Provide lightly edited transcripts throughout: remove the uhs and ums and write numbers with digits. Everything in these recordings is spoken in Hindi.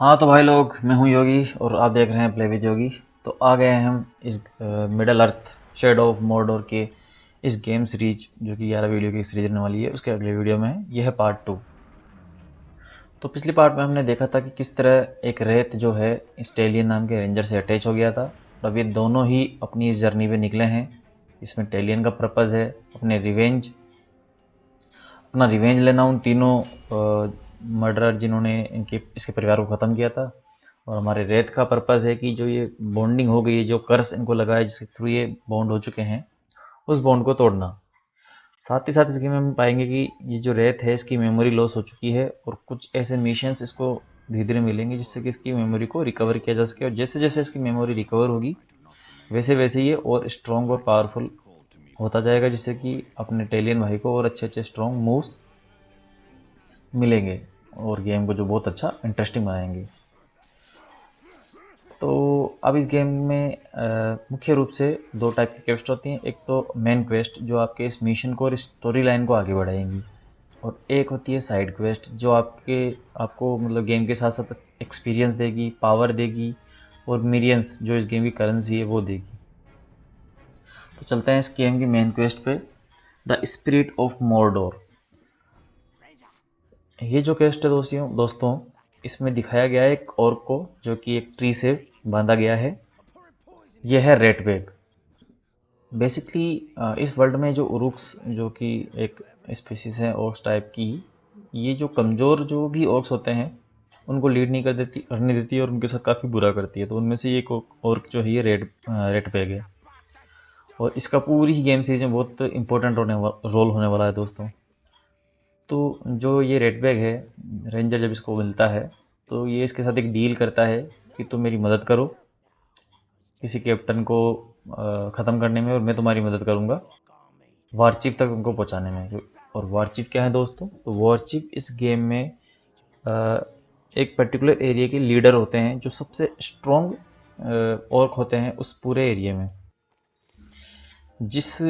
हाँ तो भाई लोग, मैं हूँ योगी और आप देख रहे हैं प्ले विद योगी। तो आ गए हैं हम इस middle earth shadow of Mordor के इस गेम सीरीज जो कि 11 वीडियो की सीरीज रहने वाली है, उसके अगले वीडियो में है। यह है पार्ट 2। तो पिछली पार्ट में हमने देखा था कि किस तरह एक रेत जो है स्टेलियन नाम के रेंजर से अटैच हो गया था। और अब ये दोनों ही अपनी इस जर्नी पे निकले हैं। इसमें टेलियन का पर्पज़ है अपना रिवेंज लेना उन तीनों मर्डरर जिन्होंने इनके इसके परिवार को ख़त्म किया था। और हमारे रेत का पर्पज़ है कि जो ये बॉन्डिंग हो गई है, जो कर्स इनको लगा है, जिसके थ्रू ये बॉन्ड हो चुके हैं, उस बॉन्ड को तोड़ना। साथ ही साथ इस गेम में हम पाएंगे कि ये जो रेत है इसकी मेमोरी लॉस हो चुकी है और कुछ ऐसे मिशंस इसको धीरे धीरे मिलेंगे जिससे कि इसकी मेमोरी को रिकवर किया जा सके। और जैसे जैसे इसकी मेमोरी रिकवर होगी वैसे वैसे ये और स्ट्रॉन्ग और पावरफुल होता जाएगा, जिससे कि अपने टेलियन भाई को और अच्छे अच्छे स्ट्रॉन्ग मूव्स मिलेंगे और गेम को जो बहुत अच्छा इंटरेस्टिंग बनाएंगे। तो अब इस गेम में मुख्य रूप से दो टाइप की क्वेस्ट होती हैं। एक तो मेन क्वेस्ट जो आपके इस मिशन को और स्टोरी लाइन को आगे बढ़ाएंगी, और एक होती है साइड क्वेस्ट जो आपको मतलब गेम के साथ साथ एक्सपीरियंस देगी, पावर देगी और मिलियंस जो इस गेम की करेंसी है वो देगी। तो चलते हैं इस गेम की मेन क्वेस्ट पे, द स्पिरिट ऑफ मॉर्डोर। ये जो क्वेस्ट है दोस्तों, इसमें दिखाया गया है एक ऑर्क को जो कि एक ट्री से बांधा गया है। यह है रेटबैग। बेसिकली इस वर्ल्ड में जो उरुक्स जो कि एक स्पीसीज है ऑर्क्स टाइप की, ये जो कमज़ोर जो भी ऑर्क्स होते हैं उनको लीड नहीं करने देती है और उनके साथ काफ़ी बुरा करती है। तो उनमें से एक ऑर्क जो है ये रेटबैग है। और इसका पूरी ही गेम सीरीज में बहुत इंपॉर्टेंट रोल होने वाला है दोस्तों। तो जो ये रेडबैग है, रेंजर जब इसको मिलता है तो ये इसके साथ एक डील करता है कि तुम मेरी मदद करो किसी कैप्टन को ख़त्म करने में, और मैं तुम्हारी मदद करूँगा वारचीफ तक उनको पहुँचाने में। और वारचीफ क्या है दोस्तों? तो वारचीफ इस गेम में एक पर्टिकुलर एरिया के लीडर होते हैं जो सबसे स्ट्रॉन्ग ऑर्क होते हैं उस पूरे एरिया में। जिस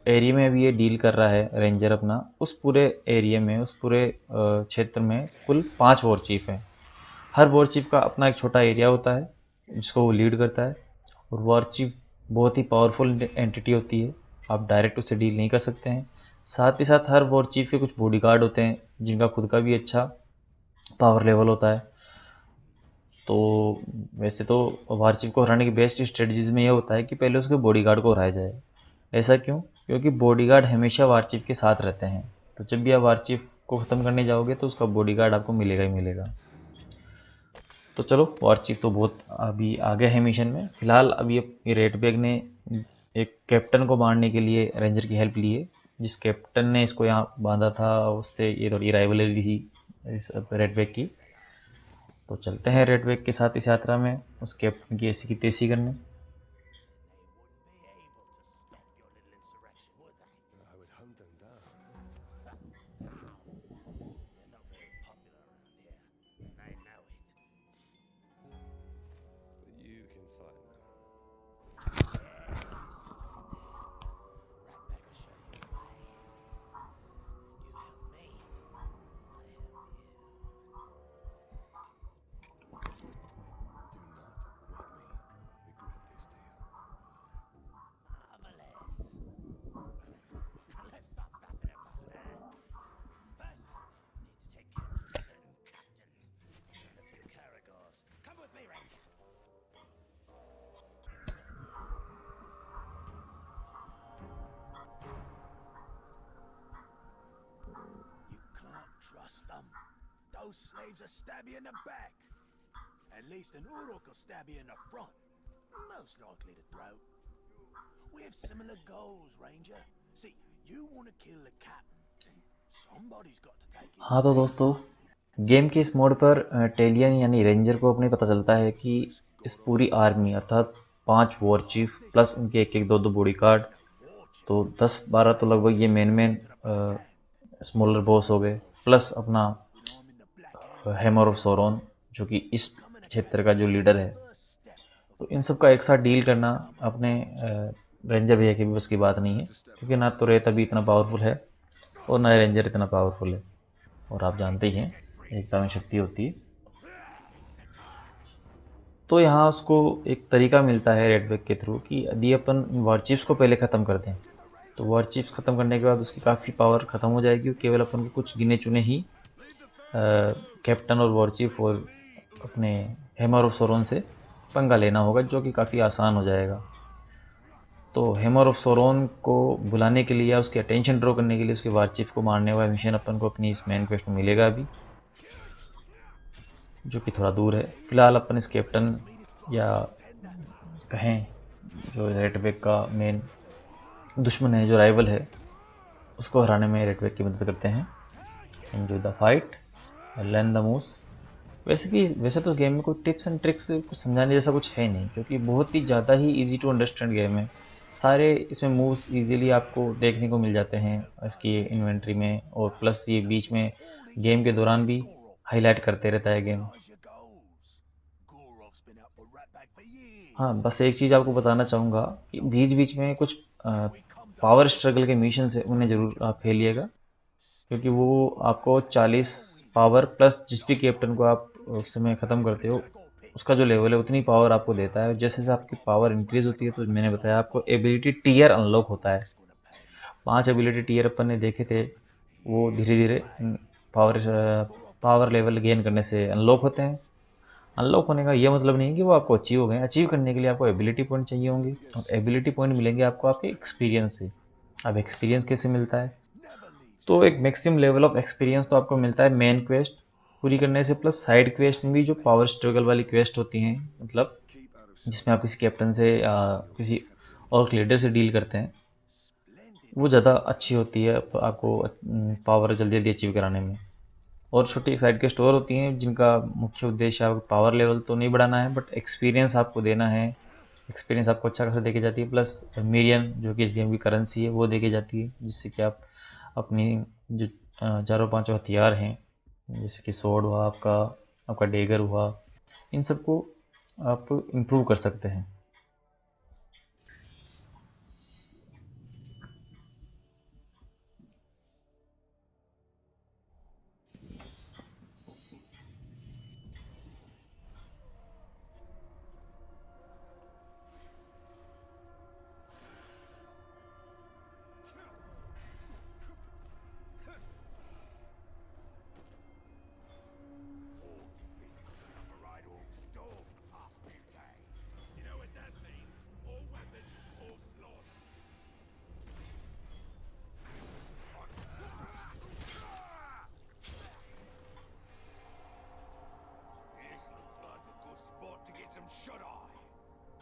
एरिया में अभी ये डील कर रहा है रेंजर अपना, उस पूरे एरिया में, उस पूरे क्षेत्र में कुल 5 वॉर चीफ हैं। हर वॉर चीफ का अपना एक छोटा एरिया होता है जिसको वो लीड करता है। और वॉर चीफ बहुत ही पावरफुल एंटिटी होती है, आप डायरेक्ट उससे डील नहीं कर सकते हैं। साथ ही साथ हर वॉर चीफ के कुछ बॉडीगार्ड होते हैं जिनका खुद का भी अच्छा पावर लेवल होता है। तो वैसे तो वॉर चीफ को हराने की बेस्ट स्ट्रेटजीज में यह होता है कि पहले उसके बॉडीगार्ड को हराया जाए। ऐसा क्यों? क्योंकि बॉडीगार्ड हमेशा वारचीफ के साथ रहते हैं। तो जब भी आप वारचीफ को ख़त्म करने जाओगे तो उसका बॉडीगार्ड आपको मिलेगा ही मिलेगा। तो चलो, वारचीफ तो बहुत अभी आगे है मिशन में। फिलहाल अभी ये रेडबैग ने एक कैप्टन को मारने के लिए रेंजर की हेल्प ली है। जिस कैप्टन ने इसको यहाँ बांधा था उससे ये थोड़ी राइवलरी थी इस रेडबैग की। तो चलते हैं रेडबैग के साथ इस यात्रा में उस कैप्टन की ऐसी की तैसी करने। Trust them. Those slaves will stab you in the back. At least an Uruk will stab you in the front. Most likely the throat. We have similar goals, Ranger. See, you want to kill the captain, and somebody's got to take his हाँ तो place. दोस्तों, गेम के इस मोड पर टेलियन यानी रेंजर को अपने पता चलता है कि इस पूरी आर्मी अर्थात 5 वॉर चीफ प्लस उनके एक एक दो दो बॉडी गार्ड, तो 10-12 तो लगभग ये मेन स्मॉलर बॉस हो गए, प्लस अपना हैमर ऑफ सोरोन जो कि इस क्षेत्र का जो लीडर है। तो इन सब का एक साथ डील करना अपने रेंजर भैया की भी बस की बात नहीं है, क्योंकि ना तो रेत अभी इतना पावरफुल है और ना रेंजर इतना पावरफुल है। और आप जानते ही हैं एकता में शक्ति होती है। तो यहाँ उसको एक तरीका मिलता है रेडबैक के थ्रू कि यदि अपन वॉर चीफ्स को पहले ख़त्म कर दें, तो वॉर चिप्स ख़त्म करने के बाद उसकी काफ़ी पावर ख़त्म हो जाएगी। केवल अपन को कुछ गिने चुने ही कैप्टन और वॉर चीफ और अपने हैमर ऑफ सोरोन से पंगा लेना होगा, जो कि काफ़ी आसान हो जाएगा। तो हैमर ऑफ सोरोन को बुलाने के लिए या उसकी अटेंशन ड्रॉ करने के लिए उसके वॉर चीफ को मारने वाला मिशन अपन को अपनी इस मेन क्वेस्ट में मिलेगा अभी, जो कि थोड़ा दूर है। फिलहाल अपन इस कैप्टन या कहें जो रेडबैक का मेन दुश्मन है, जो राइवल है, उसको हराने में रेडबैक की मदद करते हैं। Enjoy the fight, learn the moves. वैसे तो गेम में कोई टिप्स एंड ट्रिक्स कुछ समझाने जैसा कुछ है नहीं, क्योंकि बहुत ही ज़्यादा ही इजी टू अंडरस्टैंड गेम है। सारे इसमें मूव्स इजीली आपको देखने को मिल जाते हैं इसकी इन्वेंट्री में, और प्लस ये बीच में गेम के दौरान भी हाईलाइट करते रहता है गेम। हाँ, बस एक चीज़ आपको बताना चाहूँगा कि बीच बीच में कुछ पावर स्ट्रगल के मिशन है, उन्हें ज़रूर आप खेलिएगा, क्योंकि वो आपको 40 पावर प्लस जिस भी कैप्टन को आप उस समय ख़त्म करते हो, उसका जो लेवल है उतनी पावर आपको देता है। जैसे जैसे आपकी पावर इंक्रीज़ होती है, तो मैंने बताया आपको एबिलिटी टीयर अनलॉक होता है। 5 एबिलिटी टीयर अपन ने देखे थे, वो धीरे धीरे पावर पावर लेवल गेन करने से अनलॉक होते हैं। अनलॉक होने का ये मतलब नहीं है कि वो आपको अचीव हो गए। अचीव करने के लिए आपको एबिलिटी पॉइंट चाहिए होंगे, और एबिलिटी पॉइंट मिलेंगे आपको आपके एक्सपीरियंस से। अब एक्सपीरियंस कैसे मिलता है? तो एक मैक्सिमम लेवल ऑफ एक्सपीरियंस तो आपको मिलता है मेन क्वेस्ट पूरी करने से, प्लस साइड क्वेस्ट में भी जो पावर स्ट्रगल वाली क्वेस्ट होती हैं, मतलब जिसमें आप किसी कैप्टन से किसी और लीडर से डील करते हैं, वो ज़्यादा अच्छी होती है आपको पावर जल्दी जल्दी अचीव कराने में। और छोटी साइड क्वेस्ट और होती हैं जिनका मुख्य उद्देश्य आपको पावर लेवल तो नहीं बढ़ाना है, बट एक्सपीरियंस आपको देना है। एक्सपीरियंस आपको अच्छा खासा देके जाती है, प्लस मिलियन जो कि इस गेम की करेंसी है वो देके जाती है, जिससे कि आप अपनी जो चारों पांचों हथियार हैं, जैसे कि सोर्ड हुआ आपका, आपका डेगर हुआ, इन सबको आप इम्प्रूव कर सकते हैं।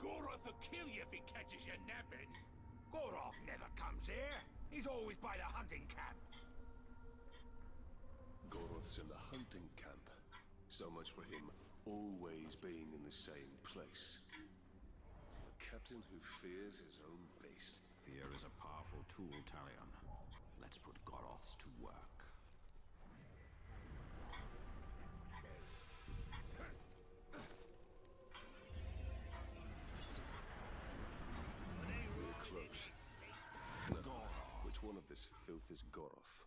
Goroth will kill you if he catches you napping. Goroth never comes here. He's always by the hunting camp. Goroth's in the hunting camp. So much for him always being in the same place. A captain who fears his own beast. Fear is a powerful tool, Talion. Let's put Goroths to work. We're close. Now, which one of this filth is Goroth?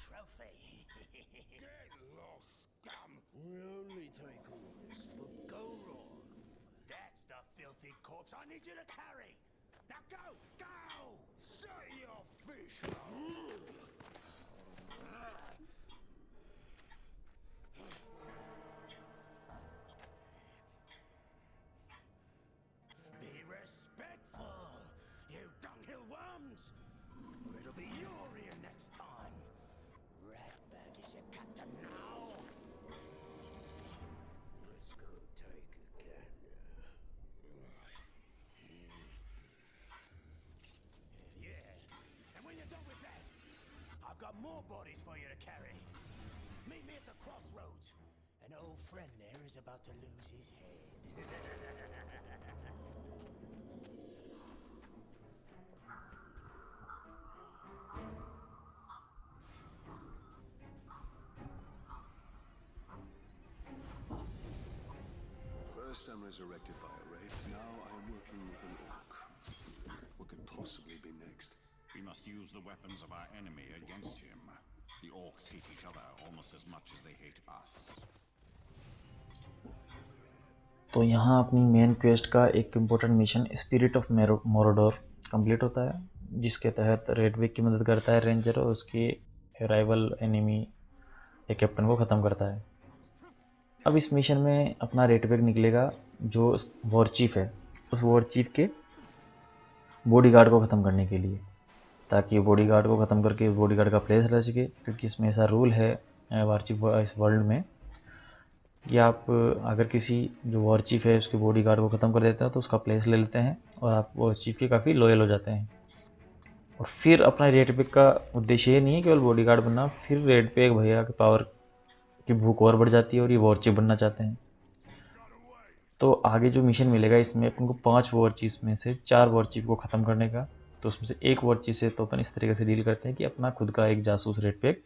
trophy. Get lost, scum! We only take orders for Goroth. That's the filthy corpse I need you to carry. Now go, go! Say your fish. Be respectful, you dunghill worms, or it'll be your ear next time. Ratbag is your captain now. Let's go take a gander. Yeah, and when you're done with that, I've got more bodies for you to carry. Meet me at the crossroads. An old friend there is about to lose his head. First I'm resurrected by a wraith, now I'm working with an orc. What could possibly be next? We must use the weapons of our enemy against him. The orcs hate each other almost as much as they hate us. तो यहाँ अपनी मेन क्वेस्ट का एक important mission spirit of Morodor complete होता है, जिसके तहत रेडविक की मदद करता है रेंजर और उसके राइवल एनिमी या कैप्टन को ख़त्म करता है। अब इस मिशन में अपना रेडविक निकलेगा जो वॉर चीफ है, उस वॉर चीफ के बॉडीगार्ड को ख़त्म करने के लिए, ताकि बॉडीगार्ड को ख़त्म करके बॉडीगार्ड का प्लेस रह सके। क्योंकि इसमें ऐसा रूल है वॉर चीफ इस वर्ल्ड में कि आप अगर किसी जो वॉर चीफ है उसके बॉडीगार्ड को ख़त्म कर देते हैं तो उसका प्लेस ले लेते हैं और आप वॉर चीफ के काफ़ी लॉयल हो जाते हैं। और फिर अपना रेडविक का उद्देश्य ये नहीं है केवल बॉडीगार्ड बनना, फिर रेडविक भैया की पावर की भूख और बढ़ जाती है और ये वॉर चीफ बनना चाहते हैं। तो आगे जो मिशन मिलेगा इसमें अपन को 5 वॉर चीफ में से 4 वॉर चीफ को ख़त्म करने का। तो उसमें से एक वॉर चीफ से तो अपन इस तरीके से डील करते हैं कि अपना खुद का एक जासूस रेडविक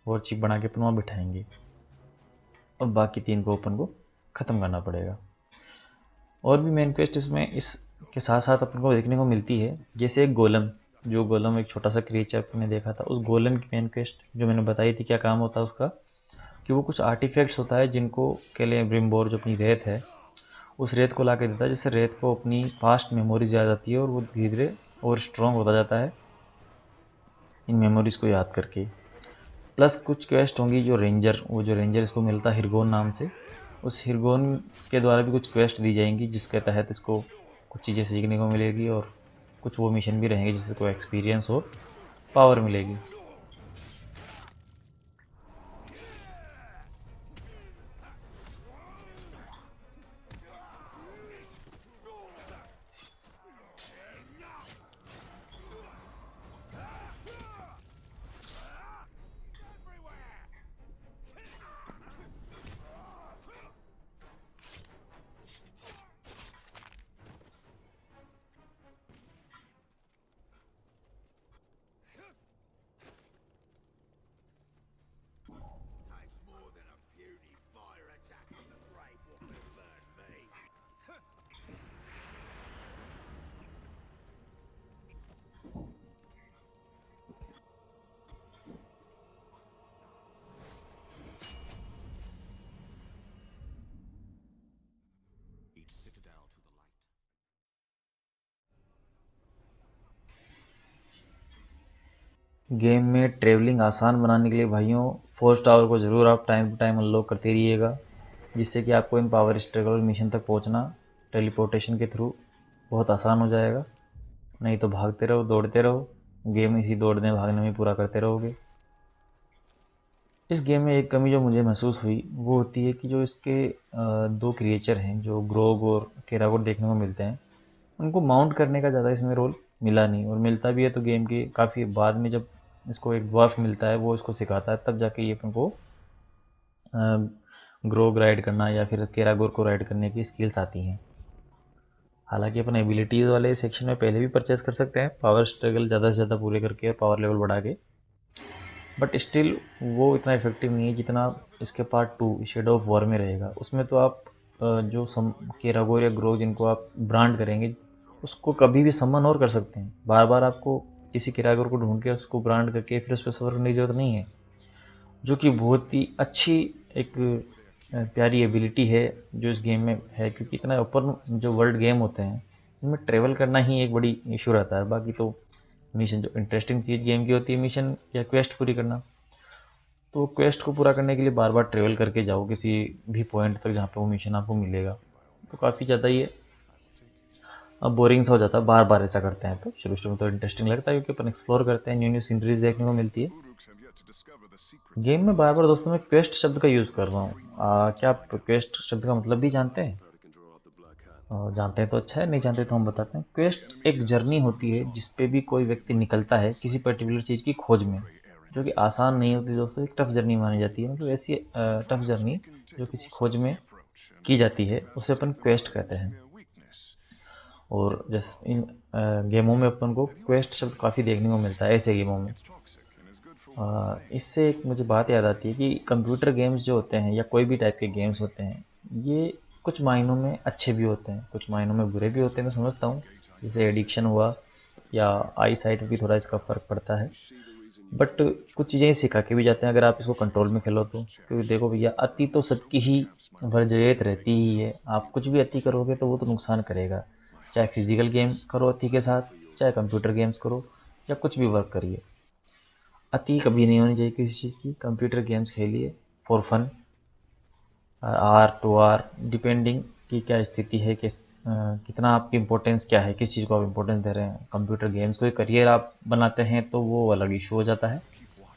वॉर चीफ बना के अपन वहाँ बिठाएंगे और बाकी 3 को अपन को ख़त्म करना पड़ेगा। और भी मेन क्वेस्ट इसमें इसके साथ साथ अपन को देखने को मिलती है, जैसे एक गोलम, जो गोलम एक छोटा सा क्रिएचर अपन ने देखा था, उस गोलम की मेन क्वेस्ट जो मैंने बताई थी क्या काम होता है उसका, कि वो कुछ आर्टिफैक्ट्स होता है जिनको के लिए ब्रिम्बोर जो अपनी रेत है उस रेत को ला के देता है, जिससे रेत को अपनी पास्ट मेमोरीज याद आती है और वो धीरे धीरे और स्ट्रॉन्ग होता जाता है इन मेमोरीज को याद करके। प्लस कुछ क्वेस्ट होंगी जो रेंजर, वो जो रेंजर इसको मिलता है हिरगोन नाम से, उस हिरगोन के द्वारा भी कुछ क्वेस्ट दी जाएंगी जिसके तहत इसको कुछ चीज़ें सीखने को मिलेगी और कुछ वो मिशन भी रहेंगे जिससे कोई एक्सपीरियंस और पावर मिलेगी। Takes more than a puny fire attack from the Grey Walker to learn me. Each citadel to the light. Game में ट्रेवलिंग आसान बनाने के लिए भाइयों फोर्स टावर को ज़रूर आप टाइम टू टाइम अनलॉक करते रहिएगा, जिससे कि आपको इन पावर स्ट्रगल मिशन तक पहुंचना टेलीपोर्टेशन के थ्रू बहुत आसान हो जाएगा। नहीं तो भागते रहो, दौड़ते रहो, गेम इसी दौड़ने भागने में पूरा करते रहोगे। इस गेम में एक कमी जो मुझे महसूस हुई वो होती है कि जो इसके 2 क्रिएचर हैं जो ग्रोग और केरागोर देखने को मिलते हैं, उनको माउंट करने का ज़्यादा इसमें रोल मिला नहीं, और मिलता भी है तो गेम के काफ़ी बाद में जब इसको एक ड्वार्फ मिलता है वो इसको सिखाता है, तब जाके ये अपन को ग्रोग राइड करना या फिर केरागोर को राइड करने की स्किल्स आती हैं। हालांकि अपन एबिलिटीज़ वाले सेक्शन में पहले भी परचेस कर सकते हैं पावर स्ट्रगल ज़्यादा से ज़्यादा पूरे करके और पावर लेवल बढ़ा के, बट स्टिल वो इतना इफेक्टिव नहीं है जितना इसके पार्ट 2 शेडो ऑफ वॉर में रहेगा। उसमें तो आप जो केरागोर या ग्रोग जिनको आप ब्रांड करेंगे उसको कभी भी समन और कर सकते हैं, बार बार आपको किसी केरागोर को ढूंढ के उसको ब्रांड करके फिर उस पर सफर करने की जरूरत नहीं है। जो कि बहुत ही अच्छी एक प्यारी एबिलिटी है जो इस गेम में है, क्योंकि इतना ओपन जो वर्ल्ड गेम होते हैं इनमें ट्रेवल करना ही एक बड़ी इशू रहता है। बाकी तो मिशन, जो इंटरेस्टिंग चीज़ गेम की होती है मिशन या क्वेस्ट पूरी करना, तो क्वेस्ट को पूरा करने के लिए बार बार ट्रेवल करके जाओ किसी भी पॉइंट तक जहाँ पे वो मिशन आपको मिलेगा, तो काफ़ी ज़्यादा ये अब बोरिंग सा हो जाता है बार बार ऐसा करते हैं। तो शुरू शुरू में तो इंटरेस्टिंग लगता है क्योंकि अपन एक्सप्लोर करते हैं, न्यू न्यू सीनरीज देखने को मिलती है। Uruks have yet to discover the secrets game of में the बार बार Mountain दोस्तों मैं क्वेस्ट शब्द का यूज़ कर रहा हूँ। क्या आप क्वेस्ट शब्द का मतलब भी जानते हैं? Powder can draw out the Black Hand. जानते हैं तो अच्छा है, नहीं जानते तो हम बताते हैं। The क्वेस्ट enemy एक जर्नी garrison होती है moves जिस on. पे भी कोई व्यक्ति निकलता है किसी पर्टिकुलर चीज़ की खोज में, Prey जो कि errant. आसान नहीं होती दोस्तों, एक टफ जर्नी मानी जाती है। मतलब ऐसी tough Perhaps journey we can जो take a किसी more खोज में stealthy approach की and जाती है उसे अपन incapacitate them क्वेस्ट by कहते using हैं। their weakness. और जैसे इन गेमों में अपन को क्वेस्ट शब्द काफ़ी देखने को मिलता है ऐसे गेमों में। It's toxic and is good for one thing. इससे एक मुझे बात याद आती है कि कंप्यूटर गेम्स जो होते हैं या कोई भी टाइप के गेम्स होते हैं, ये कुछ मायनों में अच्छे भी होते हैं, कुछ मायनों में बुरे भी होते हैं, मैं समझता हूँ। जैसे एडिक्शन हुआ या आई साइट पर भी थोड़ा इसका फ़र्क पड़ता है, You see the reason you but joined the कुछ tribe. चीज़ें सिखा के भी जाते हैं अगर आप इसको कंट्रोल में खेलो तो। क्योंकि देखो भैया, अति तो सबकी ही वर्जयत रहती ही है। आप कुछ भी अति करोगे तो वो तो नुकसान करेगा, चाहे फिजिकल गेम करो अति के साथ, चाहे कंप्यूटर गेम्स करो या कुछ भी वर्क करिए। अति कभी नहीं होनी चाहिए किसी चीज़ की। कंप्यूटर गेम्स खेलिए फॉर फन, आर टू आर डिपेंडिंग कि क्या स्थिति है, कितना आपकी इम्पोर्टेंस क्या है, किस चीज़ को आप इम्पोर्टेंस दे रहे हैं। कंप्यूटर गेम्स को करियर आप बनाते हैं तो वो अलग इशू हो जाता है,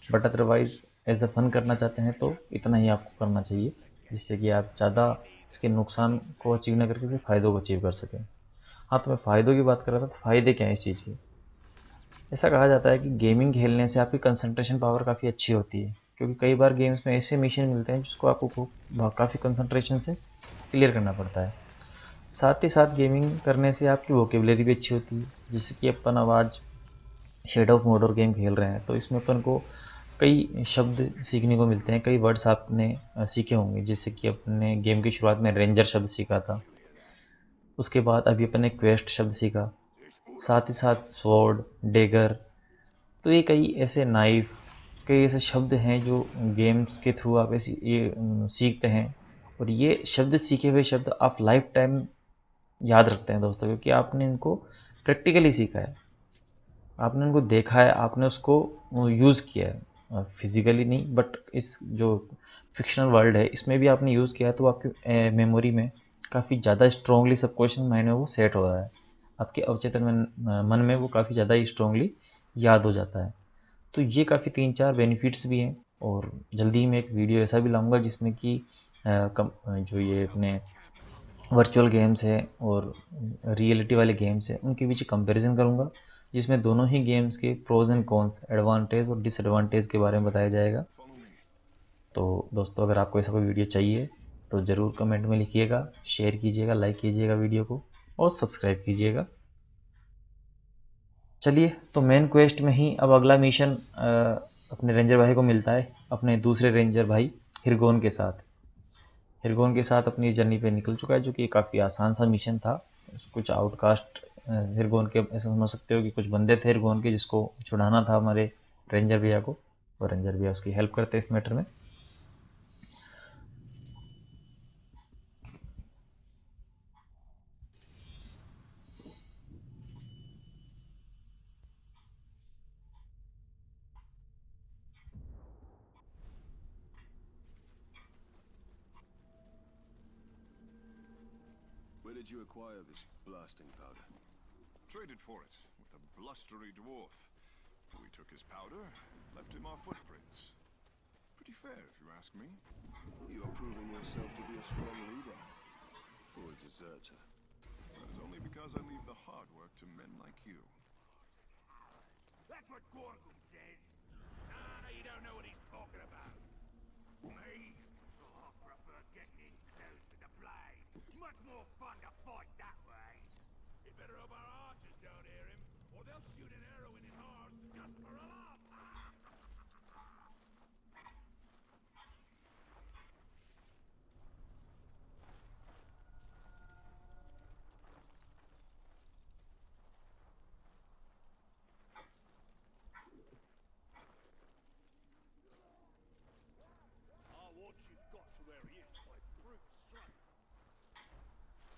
but otherwise as a fun करना चाहते हैं तो इतना ही आपको करना चाहिए, जिससे कि आप ज़्यादा इसके नुकसान को अचीव न करके फिर फ़ायदों को अचीव कर सकें। हाँ, तो मैं फ़ायदों की बात कर रहा था, तो फ़ायदे क्या हैं इस चीज़ के। ऐसा कहा जाता है कि गेमिंग खेलने से आपकी कंसंट्रेशन पावर काफ़ी अच्छी होती है, क्योंकि कई बार गेम्स में ऐसे मिशन मिलते हैं जिसको आपको काफ़ी कंसंट्रेशन से क्लियर करना पड़ता है। साथ ही साथ गेमिंग करने से आपकी वोकेबलरी भी अच्छी होती है, जैसे कि अपन अब आज शेड ऑफ मॉर्डर गेम खेल रहे हैं तो इसमें अपन को कई शब्द सीखने को मिलते हैं, कई वर्ड्स आपने सीखे होंगे। जैसे कि अपने गेम की शुरुआत में रेंजर शब्द सीखा था, उसके बाद अभी अपन ने क्वेस्ट शब्द सीखा, साथ ही साथ स्वॉर्ड, डेगर। तो ये कई ऐसे नाइफ, कई ऐसे शब्द हैं जो गेम्स के थ्रू आप ऐसी ये सीखते हैं। और ये शब्द, सीखे हुए शब्द आप लाइफ टाइम याद रखते हैं दोस्तों, क्योंकि आपने इनको प्रैक्टिकली सीखा है, आपने उनको देखा है, आपने उसको यूज़ किया है, फिजिकली नहीं बट इस जो फिक्शनल वर्ल्ड है इसमें भी आपने यूज़ किया है, तो आपकी मेमोरी में काफ़ी ज़्यादा स्ट्रांगली सबकॉन्शियस माइंड में वो सेट हो रहा है, आपके अवचेतन मन में वो काफ़ी ज़्यादा स्ट्रांगली याद हो जाता है। तो ये काफ़ी 3-4 बेनिफिट्स भी हैं। और जल्दी ही मैं एक वीडियो ऐसा भी लाऊंगा जिसमें कि जो ये अपने वर्चुअल गेम्स हैं और रियलिटी वाले गेम्स हैं उनके बीच कंपैरिजन करूंगा, जिसमें दोनों ही गेम्स के प्रोज एंड कॉन्स, एडवांटेज और डिसएडवांटेज के बारे में बताया जाएगा। Follow me. तो दोस्तों, अगर आपको ऐसा कोई वीडियो चाहिए तो ज़रूर कमेंट में लिखिएगा, शेयर कीजिएगा, लाइक कीजिएगा वीडियो को और सब्सक्राइब कीजिएगा। चलिए, तो मेन क्वेस्ट में ही अब अगला मिशन अपने रेंजर भाई को मिलता है, अपने दूसरे रेंजर भाई हिरगोन के साथ। हिरगोन के साथ अपनी जर्नी पे निकल चुका है, जो कि काफ़ी आसान सा मिशन था। कुछ आउटकास्ट हिरगोन के, ऐसा समझ सकते हो कि कुछ बंदे थे हिरगोन के जिसको छुड़ाना था हमारे रेंजर भैया को, और रेंजर भैया उसकी हेल्प करते हैं इस मैटर में। Where did you acquire this blasting powder? Traded for it with a blustery dwarf. We took his powder, left him our footprints. Pretty fair, if you ask me. You are proving yourself to be a strong leader. For a deserter. That is only because I leave the hard work to men like you. That's what Gorgon says. Ah, you don't know what he's talking about. Me? Oh, I prefer getting in close with the blade. Much more fun to fight that way. You better hope our archers don't hear him, or they'll shoot an arrow in his arse just for a laugh.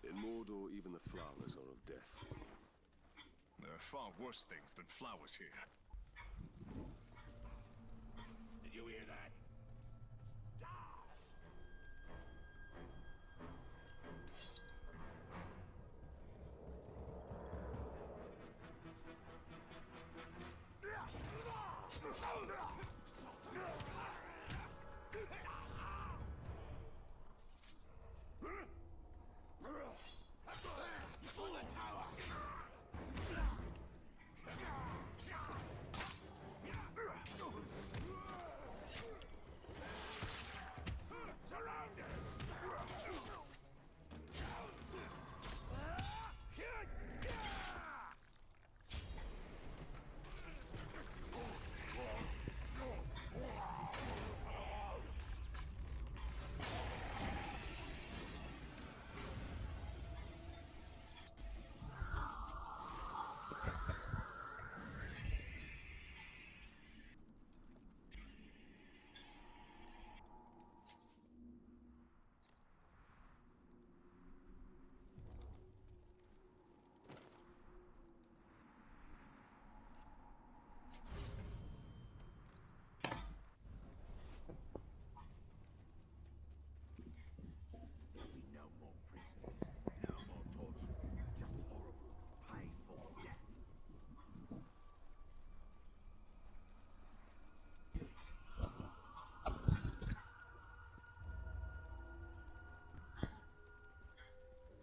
In Mordor, even the flowers are of death. There are far worse things than flowers here. Did you hear that?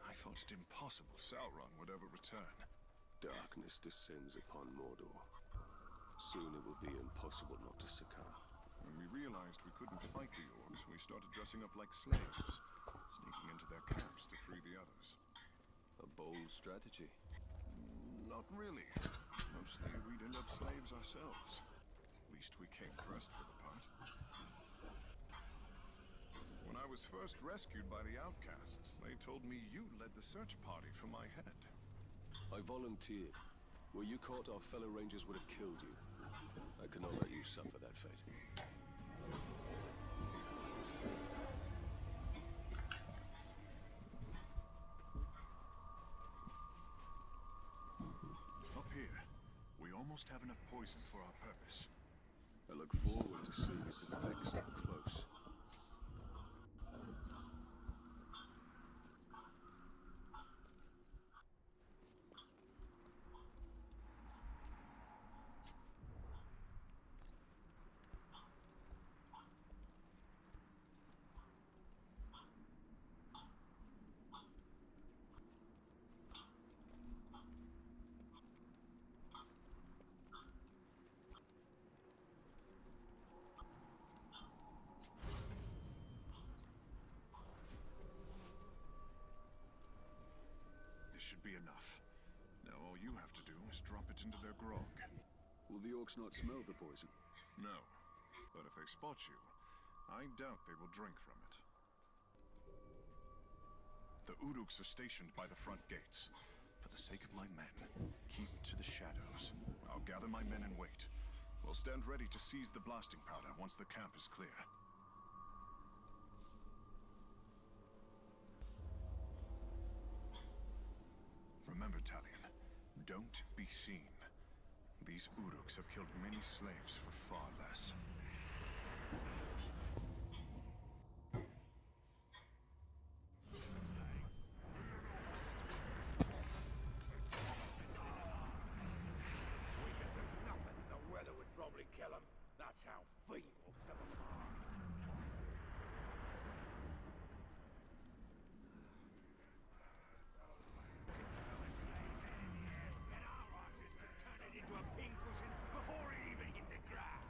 I thought it impossible Sauron would ever return. Darkness descends upon Mordor. Soon it will be impossible not to succumb. When we realized we couldn't fight the orcs, we started dressing up like slaves, sneaking into their camps to free the others. A bold strategy. Not really. Mostly we'd end up slaves ourselves. At least we came dressed for the part. When I was first rescued by the outcasts, they told me you led the search party for my head. I volunteered. Were you caught, our fellow rangers would have killed you. I cannot let you suffer that fate. Up here, we almost have enough poison for our purpose. I look forward to seeing its effects up close. This should be enough. Now all you have to do is drop it into their grog. Will the orcs not smell the poison? No. But if they spot you, I doubt they will drink from it. The Uruks are stationed by the front gates. For the sake of my men, keep to the shadows. I'll gather my men and wait. We'll stand ready to seize the blasting powder once the camp is clear. Remember, Talion, don't be seen. These Uruks have killed many slaves for far less. We can do nothing. The weather would probably kill him. That's how feeble some of them are. And our archers could turn it into a pincushion before it even hit the ground.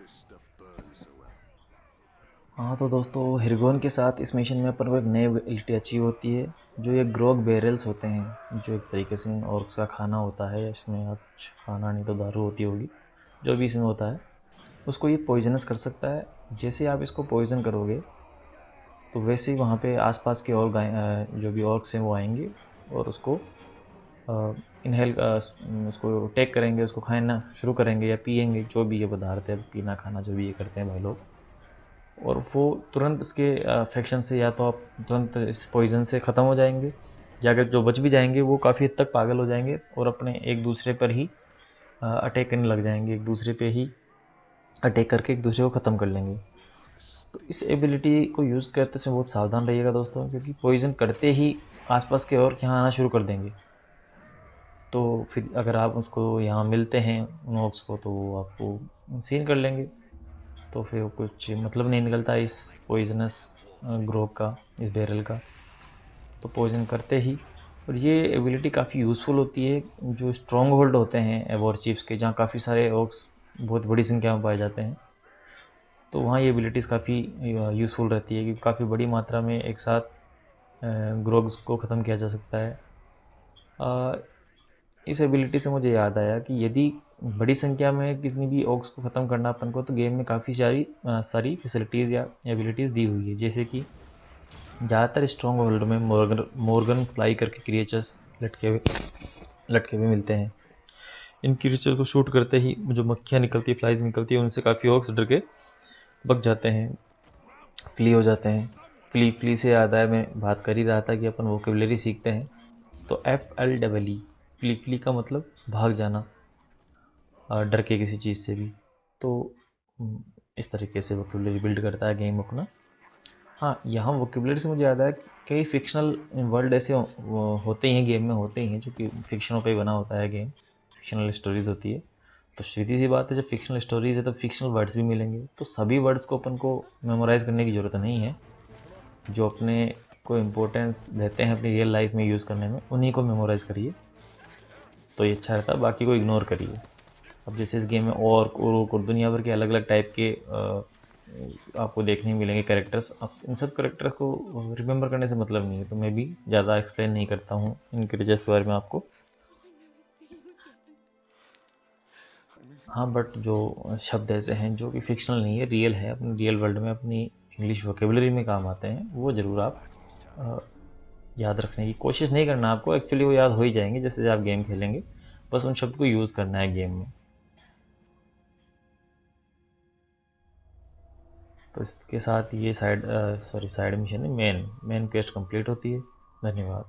this stuff burns so well? हाँ तो दोस्तों, हिरगोन के साथ इस मिशन में अपन को एक नई एबिलिटी अचीव होती है, जो ये ग्रोग बैरल्स होते हैं, जो एक तरीके से ऑर्क्स का खाना होता है। इसमें आज खाना नहीं तो दारू होती होगी, जो भी इसमें होता है, उसको ये पॉइजनस कर सकता है। जैसे आप इसको पॉइजन करोगे तो वैसे ही वहाँ पे आसपास के और जो भी ऑर्क्स हैं वो आएंगे और उसको इनहेल उसको टेक करेंगे, उसको खाना शुरू करेंगे या पिएंगे, जो भी ये पदार्थ है, पीना खाना जो भी ये करते हैं भाई लोग। और वो तुरंत इसके अफेक्शन से या तो आप तुरंत इस पॉइज़न से ख़त्म हो जाएंगे, या अगर जो बच भी जाएंगे वो काफ़ी हद तक पागल हो जाएंगे और अपने एक दूसरे पर ही अटैक करने लग जाएंगे, एक दूसरे पे ही अटैक करके एक दूसरे को ख़त्म कर लेंगे। तो इस एबिलिटी को यूज़ करते समय बहुत सावधान रहिएगा दोस्तों, क्योंकि पॉइज़न करते ही आसपास के और यहाँ आना शुरू कर देंगे। तो फिर अगर आप उसको यहाँ मिलते हैं उन ऑक्स को, तो वो आपको सीन कर लेंगे। तो फिर कुछ मतलब नहीं निकलता इस पॉइजनस ग्रोव का, इस बैरल का। तो पॉइजन करते ही, और ये एबिलिटी काफ़ी यूज़फुल होती है जो स्ट्रॉन्ग होल्ड होते हैं वॉर चीफ्स के, जहाँ काफ़ी सारे ऑक्स बहुत बड़ी संख्या में पाए जाते हैं। तो वहाँ ये एबिलिटीज़ काफ़ी यूज़फुल रहती है, क्योंकि काफ़ी बड़ी मात्रा में एक साथ ग्रोग्स को ख़त्म किया जा सकता है। इस एबिलिटी से मुझे याद आया कि यदि बड़ी संख्या में किसी भी ऑक्स को ख़त्म करना अपन को, तो गेम में काफ़ी सारी फैसिलिटीज़ या एबिलिटीज़ दी हुई है। जैसे कि ज़्यादातर स्ट्रॉन्ग होल्ड में मोर्गन फ्लाई करके क्रिएचर्स लटके हुए मिलते हैं। इन क्रिएचर को शूट करते ही जो मक्खियाँ निकलती है, फ्लाइज निकलती है, उनसे काफ़ी ऑक्स डर के भग जाते हैं, फ्ली हो जाते हैं। फ्ली से याद आया, मैं बात कर ही रहा था कि अपन वोकेबलरी सीखते हैं, तो FLEE, फ्ली का मतलब भाग जाना, डर के किसी चीज़ से भी। तो इस तरीके से वोकेबलरी बिल्ड करता है गेम अपना। हाँ, यहाँ वोकेबलरी से मुझे याद आया कि कई फिक्शनल वर्ल्ड ऐसे होते ही हैं, गेम में होते ही हैं, जो कि फिक्शनों पे बना होता है गेम, फिक्शनल स्टोरीज होती है। तो सीधी सी बात है, जब फिक्शनल स्टोरीज है तो फिक्शनल वर्ड्स भी मिलेंगे। तो सभी वर्ड्स को अपन को मेमोराइज करने की ज़रूरत नहीं है। जो अपने को इम्पोर्टेंस देते हैं अपनी रियल लाइफ में यूज़ करने में, उन्हीं को मेमोराइज करिए, तो ये अच्छा रहता है। बाकी को इग्नोर करिए। अब जैसे इस गेम में और दुनिया भर के अलग अलग टाइप के आपको देखने मिलेंगे कैरेक्टर्स। अब इन सब कैरेक्टर को रिमेंबर करने से मतलब नहीं है, तो मैं भी ज़्यादा एक्सप्लेन नहीं करता हूँ इन क्रिएचर्स के बारे में आपको। हाँ, बट जो शब्द ऐसे हैं जो कि फिक्शनल नहीं है, रियल है, अपनी रियल वर्ल्ड में अपनी इंग्लिश वोकेबलरी में काम आते हैं, वो ज़रूर आप याद रखने की कोशिश नहीं करना आपको। एक्चुअली वो याद हो ही जाएंगे जैसे आप गेम खेलेंगे, बस उन शब्द को यूज़ करना है गेम में। तो इसके साथ ये साइड मिशन है, मेन क्वेस्ट कंप्लीट होती है। धन्यवाद।